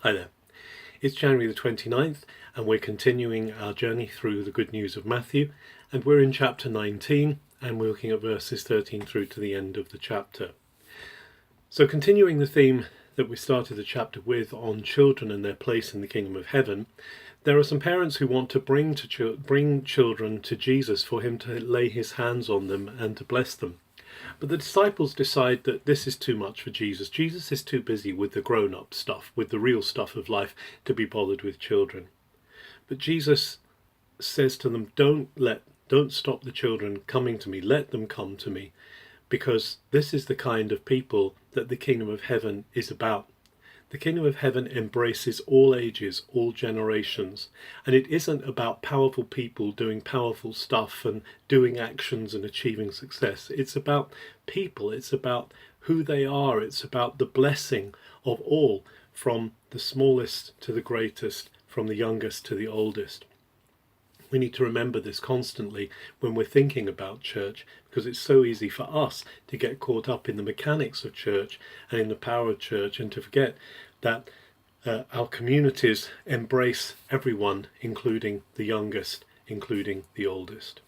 Hi there. It's January the 29th, and we're continuing our journey through the good news of Matthew, and we're in chapter 19, and we're looking at verses 13 through to the end of the chapter. So continuing the theme that we started the chapter with on children and their place in the kingdom of heaven, there are some parents who want to bring children to Jesus for him to lay his hands on them and to bless them. But the disciples decide that this is too much for Jesus. Jesus is too busy with the grown-up stuff, with the real stuff of life, to be bothered with children. But Jesus says to them, don't stop the children coming to me. Let them come to me, because this is the kind of people that the kingdom of heaven is about. The kingdom of heaven embraces all ages, all generations, and it isn't about powerful people doing powerful stuff and doing actions and achieving success. It's about people, it's about who they are, it's about the blessing of all, from the smallest to the greatest, from the youngest to the oldest. We need to remember this constantly when we're thinking about church, because it's so easy for us to get caught up in the mechanics of church and in the power of church, and to forget that our communities embrace everyone, including the youngest, including the oldest.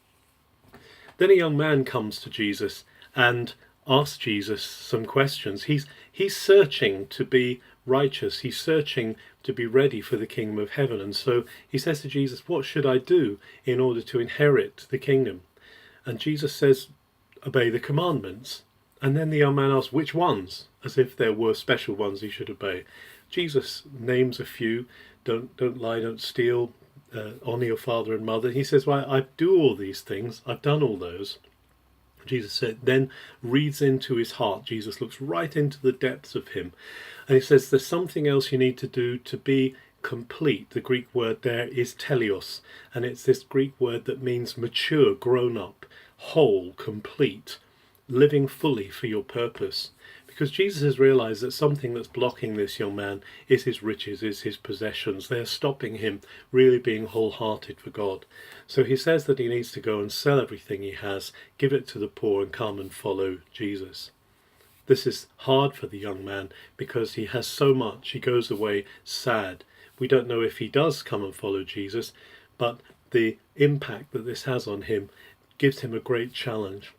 Then a young man comes to Jesus and asks Jesus some questions. He's searching to be righteous. He's searching to be ready for the kingdom of heaven. And so he says to Jesus, what should I do in order to inherit the kingdom? And Jesus says, obey the commandments. And then the young man asks, which ones? As if there were special ones he should obey. Jesus names a few. Don't lie, don't steal, honor your father and mother. He says, well, I do all these things. I've done all those. Jesus said, then reads into his heart. Jesus looks right into the depths of him. And he says, there's something else you need to do to be complete. The Greek word there is teleos. And it's this Greek word that means mature, grown up, whole, complete, living fully for your purpose. Because Jesus has realized that something that's blocking this young man is his riches, is his possessions. They're stopping him really being wholehearted for God. So he says that he needs to go and sell everything he has, give it to the poor, and come and follow Jesus. This is hard for the young man because he has so much. He goes away sad. We don't know if he does come and follow Jesus, but the impact that this has on him gives him a great challenge.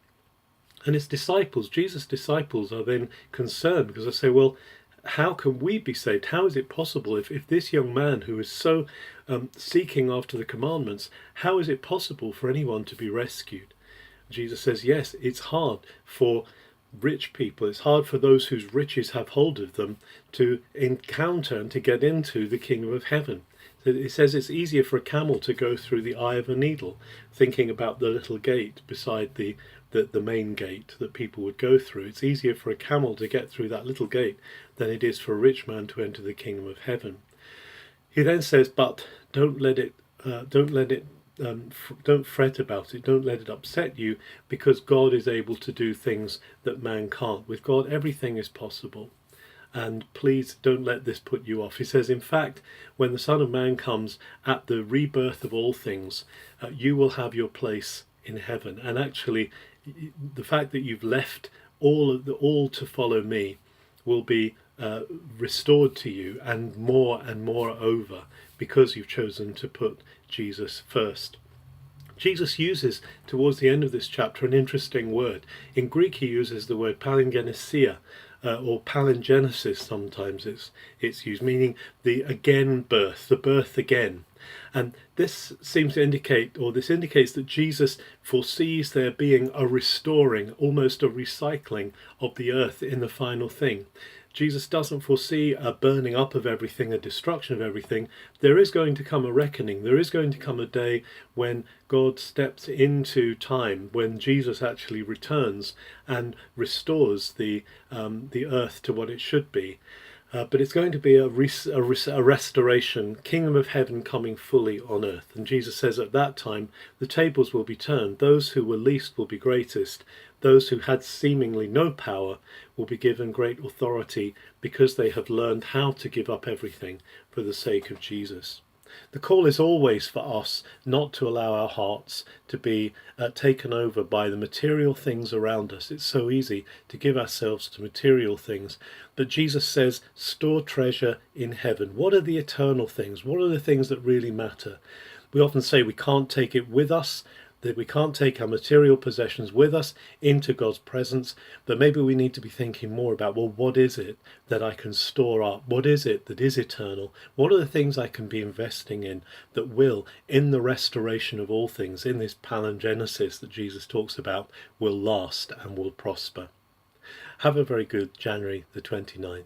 And his disciples, Jesus' disciples, are then concerned because they say, well, how can we be saved? How is it possible if this young man who is so seeking after the commandments, how is it possible for anyone to be rescued? Jesus says, yes, it's hard for rich people. It's hard for those whose riches have hold of them to encounter and to get into the kingdom of heaven. It says it's easier for a camel to go through the eye of a needle, thinking about the little gate beside the main gate that people would go through. It's easier for a camel to get through that little gate than it is for a rich man to enter the kingdom of heaven. He then says, but don't fret about it. Don't let it upset you, because God is able to do things that man can't. With God, everything is possible. And please don't let this put you off. He says, in fact, when the Son of Man comes at the rebirth of all things, you will have your place in heaven. And actually, the fact that you've left all to follow me will be restored to you, and more over, because you've chosen to put Jesus first. Jesus uses, towards the end of this chapter, an interesting word. In Greek, he uses the word palingenesia, or palingenesis sometimes it's used, meaning the again birth, the birth again. And this seems to indicate, or this indicates, that Jesus foresees there being a restoring, almost a recycling of the earth in the final thing. Jesus doesn't foresee a burning up of everything, a destruction of everything. There is going to come a reckoning. There is going to come a day when God steps into time, when Jesus actually returns and restores the earth to what it should be. But it's going to be a restoration, kingdom of heaven coming fully on earth. And Jesus says at that time, the tables will be turned. Those who were least will be greatest. Those who had seemingly no power will be given great authority, because they have learned how to give up everything for the sake of Jesus. The call is always for us not to allow our hearts to be taken over by the material things around us. It's so easy to give ourselves to material things. But Jesus says, store treasure in heaven. What are the eternal things? What are the things that really matter? We often say we can't take it with us, that we can't take our material possessions with us into God's presence, but maybe we need to be thinking more about, well, what is it that I can store up? What is it that is eternal? What are the things I can be investing in that will, in the restoration of all things, in this palingenesis that Jesus talks about, will last and will prosper? Have a very good January the 29th.